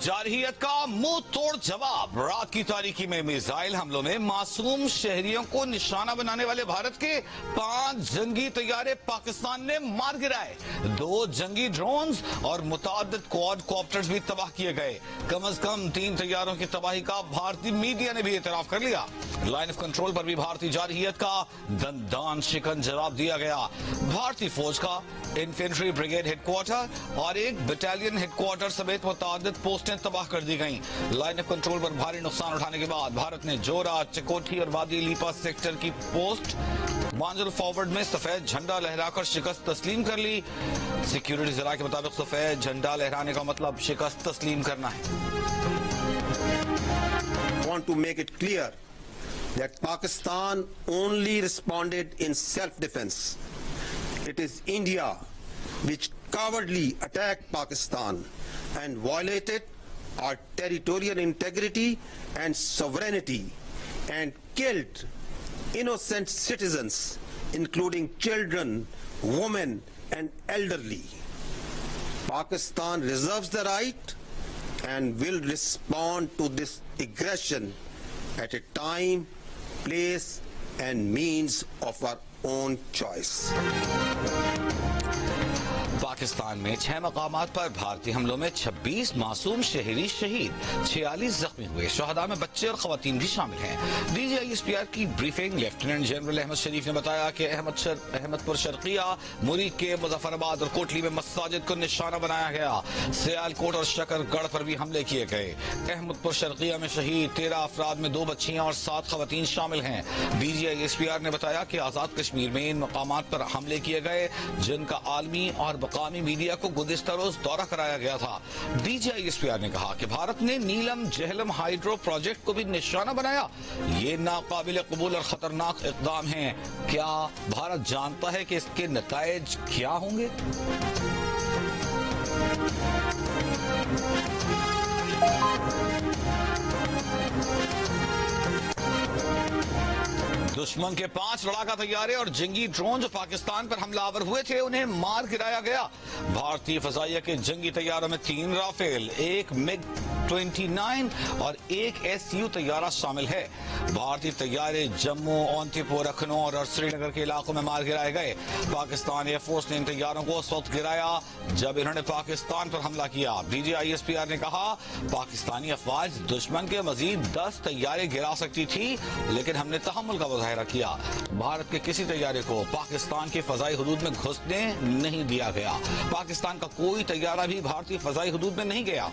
जारहियत का मुंह तोड़ जवाब। रात की तारीकी में मिसाइल हमलों में मासूम शहरियों को निशाना बनाने वाले भारत के 5 जंगी तैयारे पाकिस्तान ने मार गिराए। 2 जंगी ड्रोन्स और मुतादिद क्वाडकॉप्टर्स भी तबाह किए गए। कम से कम 3 तैयारों की तबाही का भारतीय मीडिया ने भी एतराफ कर लिया। लाइन ऑफ कंट्रोल पर भी भारतीय जारहियत का दंदान शिकन जवाब दिया गया। भारतीय फौज का इन्फेंट्री ब्रिगेड हेडक्वार्टर और एक बटालियन हेडक्वार्टर समेत मुतादिद पोस्टें तबाह कर दी गईं। लाइन ऑफ कंट्रोल पर भारी नुकसान उठाने के बाद भारत ने जोरा, चकोठी और वादी लीपा सेक्टर की पोस्ट मांजर फॉरवर्ड में सफेद झंडा लहराकर शिकस्त तस्लीम कर ली। सिक्योरिटी जरा के मुताबिक सफेद झंडा लहराने का मतलब शिकस्त तस्लीम करना है। Want to make it clear that Pakistan only responded in self-defense. It is India which cowardly attacked Pakistan and violated our territorial integrity and sovereignty and killed innocent citizens, including children, women and elderly. Pakistan reserves the right and will respond to this aggression at a time, place and means of our own choice. Pakistan में 6 मकामात पर भारतीय हमलों में 26 मासूम शहरी शहीद, 46 जख्मी हुए। शहदा में बच्चे और खवातीन भी शामिल हैं। DGISPR की ब्रीफिंग लेफ्टिनेंट जनरल अहमद शरीफ ने बताया कि अहमदपुर शर्किया, मुरीद के मुजफ्फराबाद और कोटली में मसाजिद को निशाना बनाया गया। सियालकोट और शकरगढ़ पर भी हमले किए गए। अहमदपुर शर्किया में शहीद 13 अफराद में 2 बच्चियां और 7 खवातीन शामिल हैं। DGISPR ने बताया कि आजाद कश्मीर में इन मकामात पर हमले किए गए जिनका आलमी और मकामी मीडिया को गुज़िश्ता रोज दौरा कराया गया था। DGISPR ने कहा कि भारत ने नीलम जहलम हाइड्रो प्रोजेक्ट को भी निशाना बनाया। ये नाकाबिल कबूल और खतरनाक इक़दाम है। क्या भारत जानता है कि इसके नताइज क्या होंगे? दुश्मन के 5 लड़ाका तैयारे और जंगी ड्रोन जो पाकिस्तान पर हमलावर हुए थे उन्हें मार गिराया गया। भारतीय फजाइया के जंगी तैयारों में 3 राफेल, 1 MiG-29 और 1 SU तैयारा शामिल है। भारतीय तैयारे जम्मू, ओंतीपुर, अखनौर और श्रीनगर के इलाकों में मार गिराए गए। पाकिस्तान एयरफोर्स ने इन तैयारों को उस वक्त गिराया जब इन्होंने पाकिस्तान पर हमला किया। DGISPR ने कहा पाकिस्तानी अफवाज दुश्मन के मजीद 10 तैयारे गिरा सकती थी, लेकिन हमने तहम्मुल का मुजाहिरा किया। भारत के किसी तैयारे को पाकिस्तान के फजाई हुदूद में घुसने नहीं दिया गया। पाकिस्तान का कोई तैयारा भी भारतीय फजाई हुदूद में नहीं गया।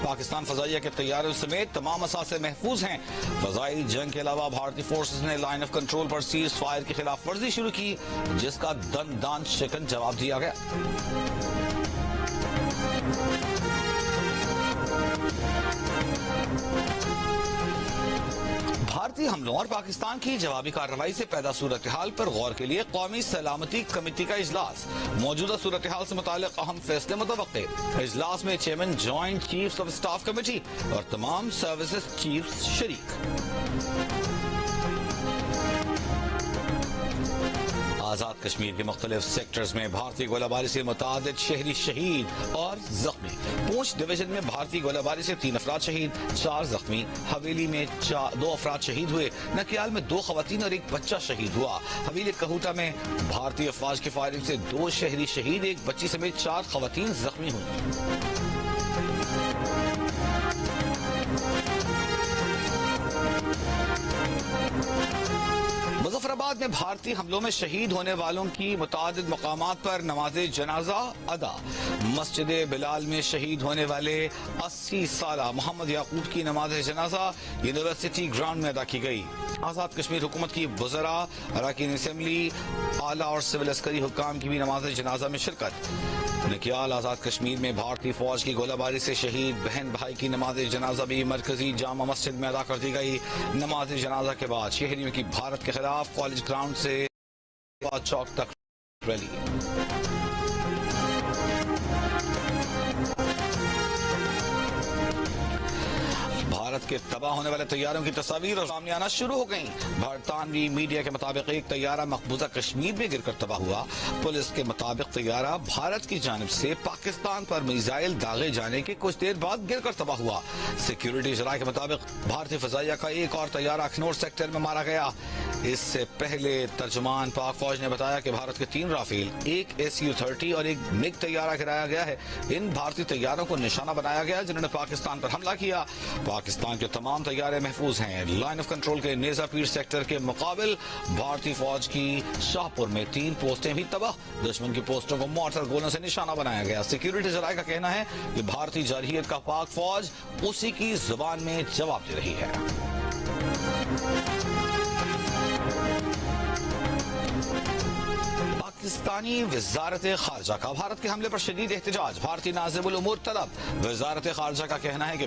पाकिस्तान फजाइया के तैयारों समेत तमाम असासे महफूज हैं। फजाई जंग के अलावा भारतीय फोर्सेस ने लाइन ऑफ कंट्रोल पर सीज फायर की खिलाफ वर्जी शुरू की, जिसका दंदान शिकन जवाब दिया गया। भारतीय हमलों और पाकिस्तान की जवाबी कार्रवाई से पैदा सूरत हाल पर गौर के लिए कौमी सलामती कमेटी का इजलास। मौजूदा सूरत हाल से मुतालिक अहम फैसले मुतवक्के। इजलास में chairman joint chiefs of staff committee और तमाम सर्विसेज चीफ्स शरीक। आजाद कश्मीर के मुख्तलिफ सेक्टर्स में भारतीय गोलाबारी से मुतादिद शहरी शहीद और जख्मी। पूंछ डिवीजन में भारतीय गोलाबारी से 3 अफराद शहीद, 4 जख्मी। हवेली में 2 अफराद शहीद हुए। नकियाल में 2 खवातीन और 1 बच्चा शहीद हुआ। हवेली कहूटा में भारतीय अफवाज की फायरिंग से 2 शहरी शहीद, 1 बच्ची समेत 4 खवातीन जख्मी हुई। मुजफ्फराबाद में भारतीय हमलों में शहीद होने वालों की मुतादिद मकामात पर नमाज जनाजा अदा। मस्जिद बिलाल में शहीद होने वाले 80 साला मोहम्मद याकूब की नमाज जनाजा यूनिवर्सिटी ग्राउंड में अदा की गई। आजाद कश्मीर हुकूमत की वज़रा, अरकान असेंबली, आला और सिविल अस्करी हुक्काम की भी नमाज जनाजा में शिरकत। नकियाल आजाद कश्मीर में भारतीय फौज की गोलाबारी से शहीद बहन भाई की नमाज जनाजा भी मरकजी जामा मस्जिद में अदा कर दी गई। नमाज जनाजा के बाद शहरियों की भारत के खिलाफ कॉलेज ग्राउंड से चौक तक रैली। भारत के तबाह होने वाले तैयारों की तस्वीर सामने आना शुरू हो गई। बरतानवी मीडिया के मुताबिक एक तैयारा मकबूजा कश्मीर में गिरकर तबाह हुआ। पुलिस के मुताबिक तैयारा भारत की जानिब से पाकिस्तान पर मिसाइल दागे जाने के कुछ देर बाद गिरकर तबाह हुआ। सिक्योरिटी जराये के मुताबिक भारतीय फजाइया का एक और तैयारा अखनूर सेक्टर में मारा गया। इससे पहले तर्जुमान पाक फौज ने बताया कि भारत के 3 राफेल, एक SU-30 और एक मिग तैयारा गिराया गया है। इन भारतीय तैयारों को निशाना बनाया गया जिन्होंने पाकिस्तान पर हमला किया। पाकिस्तान के तमाम तैयारे महफूज हैं। लाइन ऑफ कंट्रोल के नेजापीर सेक्टर के मुकाबिल भारतीय फौज की शाहपुर में 3 पोस्टें भी तबाह। दुश्मन की पोस्टों को मोर्टार गोलों से निशाना बनाया गया। सिक्योरिटी जराये का कहना है कि भारतीय जारहियत का पाक फौज उसी की जुबान में जवाब दे रही है। पाकिस्तानी वजारत खारजा का भारत के हमले पर शदीद एहतजाज। भारतीय नाज़िबुल उमूर तलब। वजारत खारजा का कहना है कि